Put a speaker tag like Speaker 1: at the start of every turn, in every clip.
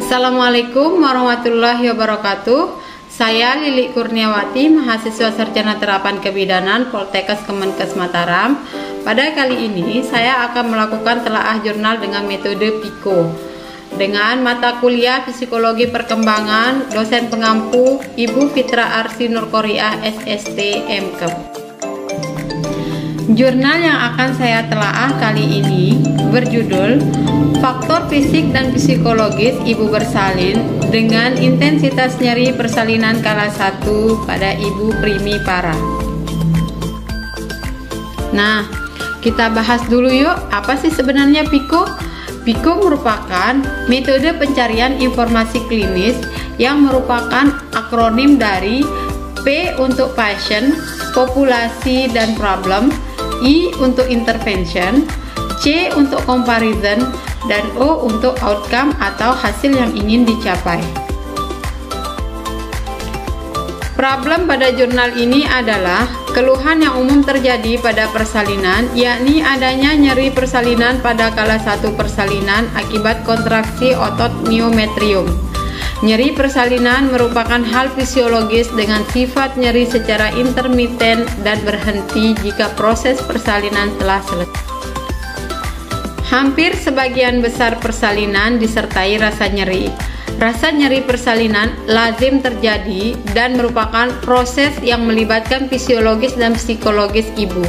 Speaker 1: Assalamualaikum warahmatullahi wabarakatuh. Saya Lili Kurniawati, mahasiswa sarjana terapan kebidanan Poltekkes Kemenkes Mataram. Pada kali ini saya akan melakukan telaah jurnal dengan metode PICO dengan mata kuliah Psikologi Perkembangan, dosen pengampu Ibu Fitra Arsi Nurkoriah SST MKem. Jurnal yang akan saya telaah kali ini berjudul Faktor Fisik dan Psikologis Ibu Bersalin dengan Intensitas Nyeri Persalinan Kala 1 pada Ibu Primipara. Nah, kita bahas dulu yuk, apa sih sebenarnya PICO? PICO merupakan metode pencarian informasi klinis yang merupakan akronim dari P untuk patient, populasi dan problem, I untuk intervention, C untuk comparison, dan O untuk outcome atau hasil yang ingin dicapai. Problem pada jurnal ini adalah keluhan yang umum terjadi pada persalinan, yakni adanya nyeri persalinan pada kala 1 persalinan akibat kontraksi otot myometrium. Nyeri persalinan merupakan hal fisiologis dengan sifat nyeri secara intermiten dan berhenti jika proses persalinan telah selesai. Hampir sebagian besar persalinan disertai rasa nyeri. Rasa nyeri persalinan lazim terjadi dan merupakan proses yang melibatkan fisiologis dan psikologis ibu.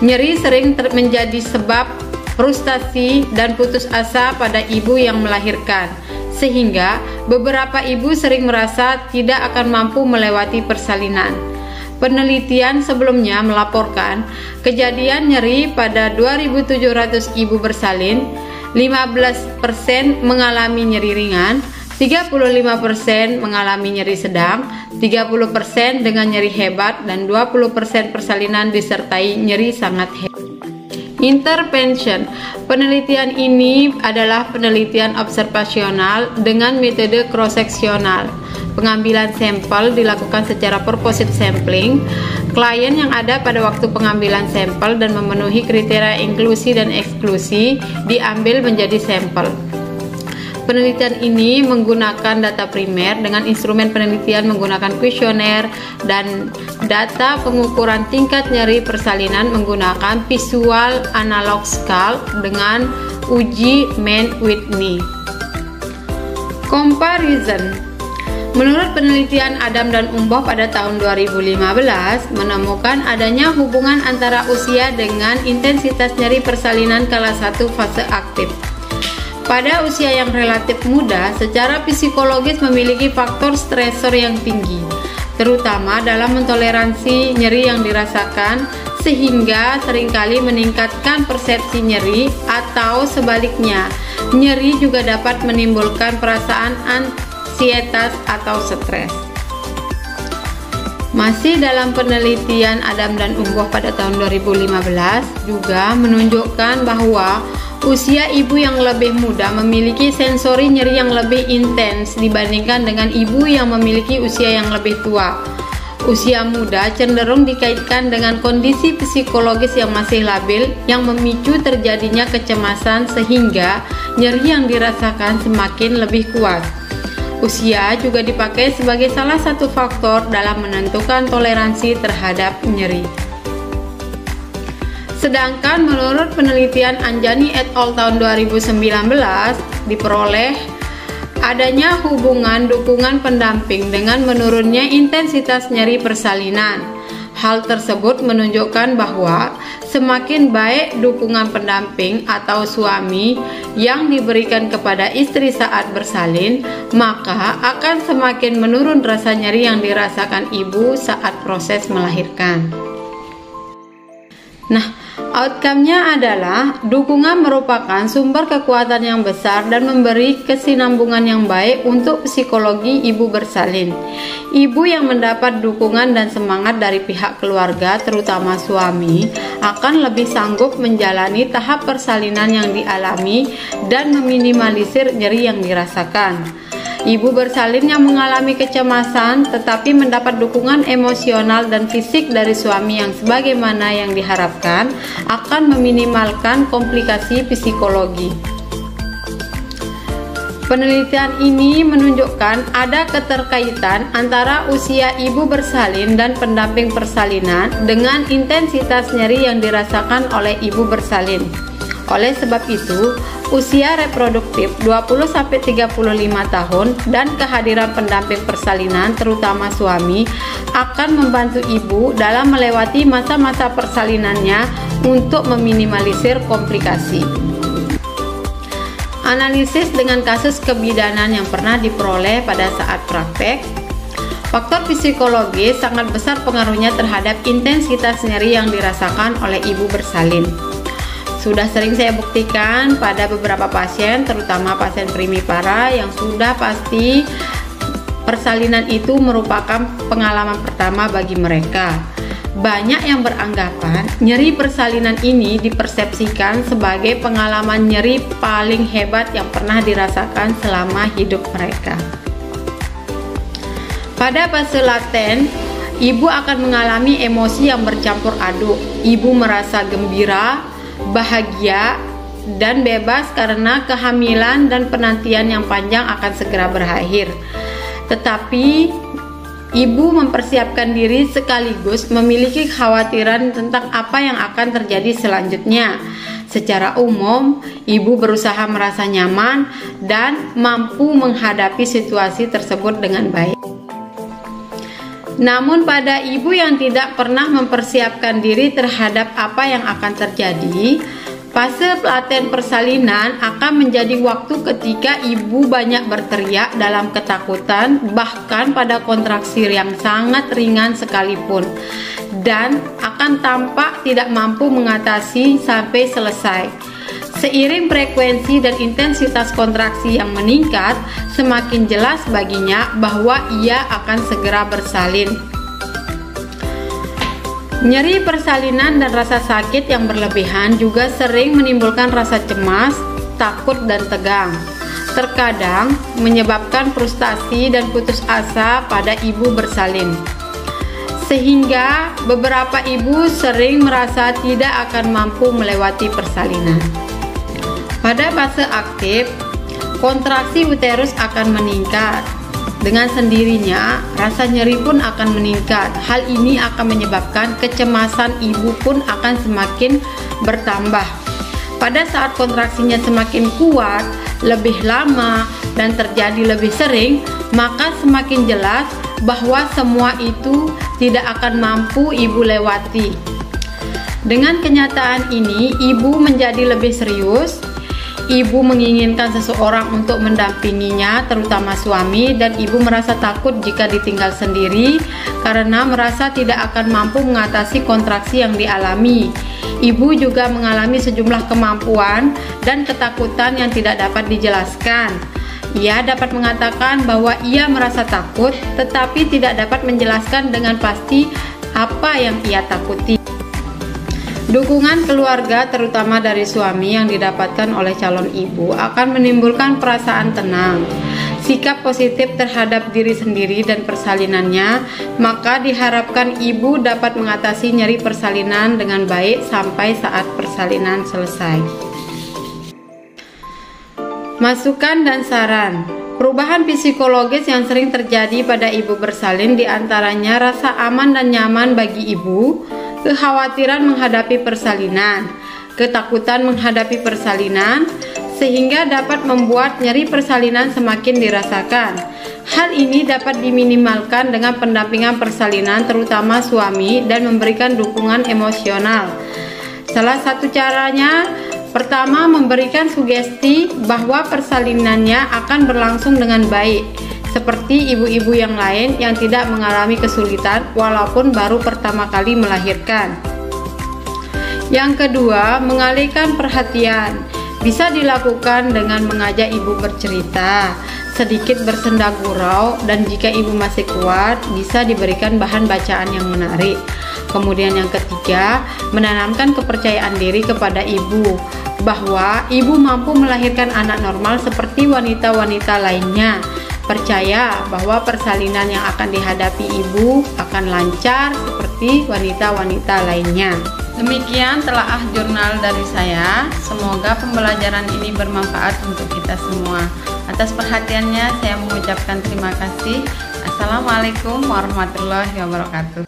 Speaker 1: Nyeri sering menjadi sebab frustasi dan putus asa pada ibu yang melahirkan, sehingga beberapa ibu sering merasa tidak akan mampu melewati persalinan. Penelitian sebelumnya melaporkan kejadian nyeri pada 2.700 ibu bersalin, 15% mengalami nyeri ringan, 35% mengalami nyeri sedang, 30% dengan nyeri hebat, dan 20% persalinan disertai nyeri sangat hebat. Intervention. Penelitian ini adalah penelitian observasional dengan metode cross-seksional. Pengambilan sampel dilakukan secara purposive sampling. Klien yang ada pada waktu pengambilan sampel dan memenuhi kriteria inklusi dan eksklusi diambil menjadi sampel. Penelitian ini menggunakan data primer dengan instrumen penelitian menggunakan kuesioner dan data pengukuran tingkat nyeri persalinan menggunakan visual analog scale dengan uji Mann-Whitney. Comparison. Menurut penelitian Adam dan Umboh pada tahun 2015 menemukan adanya hubungan antara usia dengan intensitas nyeri persalinan kala 1 fase aktif. Pada usia yang relatif muda, secara psikologis memiliki faktor stresor yang tinggi, terutama dalam mentoleransi nyeri yang dirasakan, sehingga seringkali meningkatkan persepsi nyeri atau sebaliknya, nyeri juga dapat menimbulkan perasaan ansietas atau stres. Masih dalam penelitian Adam dan Umboh pada tahun 2015 juga menunjukkan bahwa usia ibu yang lebih muda memiliki sensori nyeri yang lebih intens dibandingkan dengan ibu yang memiliki usia yang lebih tua. Usia muda cenderung dikaitkan dengan kondisi psikologis yang masih labil yang memicu terjadinya kecemasan sehingga nyeri yang dirasakan semakin lebih kuat. Usia juga dipakai sebagai salah satu faktor dalam menentukan toleransi terhadap nyeri. Sedangkan menurut penelitian Anjani et al. Tahun 2019 diperoleh adanya hubungan dukungan pendamping dengan menurunnya intensitas nyeri persalinan. Hal tersebut menunjukkan bahwa semakin baik dukungan pendamping atau suami yang diberikan kepada istri saat bersalin, maka akan semakin menurun rasa nyeri yang dirasakan ibu saat proses melahirkan. Nah, outcome-nya adalah dukungan merupakan sumber kekuatan yang besar dan memberi kesinambungan yang baik untuk psikologi ibu bersalin. Ibu yang mendapat dukungan dan semangat dari pihak keluarga, terutama suami, akan lebih sanggup menjalani tahap persalinan yang dialami dan meminimalisir nyeri yang dirasakan. Ibu bersalin yang mengalami kecemasan tetapi mendapat dukungan emosional dan fisik dari suami yang sebagaimana yang diharapkan akan meminimalkan komplikasi psikologi. Penelitian ini menunjukkan ada keterkaitan antara usia ibu bersalin dan pendamping persalinan dengan intensitas nyeri yang dirasakan oleh ibu bersalin. Oleh sebab itu, usia reproduktif 20-35 tahun dan kehadiran pendamping persalinan terutama suami akan membantu ibu dalam melewati masa-masa persalinannya untuk meminimalisir komplikasi. Analisis dengan kasus kebidanan yang pernah diperoleh pada saat praktek. Faktor psikologis sangat besar pengaruhnya terhadap intensitas nyeri yang dirasakan oleh ibu bersalin. Sudah sering saya buktikan pada beberapa pasien, terutama pasien primipara yang sudah pasti persalinan itu merupakan pengalaman pertama bagi mereka. Banyak yang beranggapan nyeri persalinan ini dipersepsikan sebagai pengalaman nyeri paling hebat yang pernah dirasakan selama hidup mereka. Pada fase laten, ibu akan mengalami emosi yang bercampur aduk. Ibu merasa gembira, bahagia, dan bebas karena kehamilan dan penantian yang panjang akan segera berakhir. Tetapi ibu mempersiapkan diri sekaligus memiliki kekhawatiran tentang apa yang akan terjadi selanjutnya. Secara umum, ibu berusaha merasa nyaman dan mampu menghadapi situasi tersebut dengan baik. Namun pada ibu yang tidak pernah mempersiapkan diri terhadap apa yang akan terjadi, fase laten persalinan akan menjadi waktu ketika ibu banyak berteriak dalam ketakutan, bahkan pada kontraksi yang sangat ringan sekalipun, dan akan tampak tidak mampu mengatasi sampai selesai. Seiring frekuensi dan intensitas kontraksi yang meningkat, semakin jelas baginya bahwa ia akan segera bersalin. Nyeri persalinan dan rasa sakit yang berlebihan juga sering menimbulkan rasa cemas, takut, dan tegang. Terkadang menyebabkan frustasi dan putus asa pada ibu bersalin. Sehingga beberapa ibu sering merasa tidak akan mampu melewati persalinan. Pada fase aktif, kontraksi uterus akan meningkat. Dengan sendirinya, rasa nyeri pun akan meningkat. Hal ini akan menyebabkan kecemasan ibu pun akan semakin bertambah. Pada saat kontraksinya semakin kuat, lebih lama, dan terjadi lebih sering, maka semakin jelas bahwa semua itu tidak akan mampu ibu lewati. Dengan kenyataan ini, ibu menjadi lebih serius. Ibu menginginkan seseorang untuk mendampinginya, terutama suami, dan ibu merasa takut jika ditinggal sendiri karena merasa tidak akan mampu mengatasi kontraksi yang dialami. Ibu juga mengalami sejumlah kemampuan dan ketakutan yang tidak dapat dijelaskan. Ia dapat mengatakan bahwa ia merasa takut, tetapi tidak dapat menjelaskan dengan pasti apa yang ia takuti. Dukungan keluarga, terutama dari suami yang didapatkan oleh calon ibu, akan menimbulkan perasaan tenang, sikap positif terhadap diri sendiri dan persalinannya, maka diharapkan ibu dapat mengatasi nyeri persalinan dengan baik sampai saat persalinan selesai. Masukan dan saran. Perubahan psikologis yang sering terjadi pada ibu bersalin diantaranya rasa aman dan nyaman bagi ibu, kekhawatiran menghadapi persalinan, ketakutan menghadapi persalinan, sehingga dapat membuat nyeri persalinan semakin dirasakan. Hal ini dapat diminimalkan dengan pendampingan persalinan, terutama suami, dan memberikan dukungan emosional. Salah satu caranya, pertama, memberikan sugesti bahwa persalinannya akan berlangsung dengan baik, seperti ibu-ibu yang lain yang tidak mengalami kesulitan walaupun baru pertama kali melahirkan. Yang kedua, mengalihkan perhatian. Bisa dilakukan dengan mengajak ibu bercerita, sedikit bersenda gurau, dan jika ibu masih kuat, bisa diberikan bahan bacaan yang menarik. Kemudian yang ketiga, menanamkan kepercayaan diri kepada ibu bahwa ibu mampu melahirkan anak normal seperti wanita-wanita lainnya. Percaya bahwa persalinan yang akan dihadapi ibu akan lancar seperti wanita-wanita lainnya. Demikian telaah jurnal dari saya. Semoga pembelajaran ini bermanfaat untuk kita semua. Atas perhatiannya saya mengucapkan terima kasih. Assalamualaikum warahmatullahi wabarakatuh.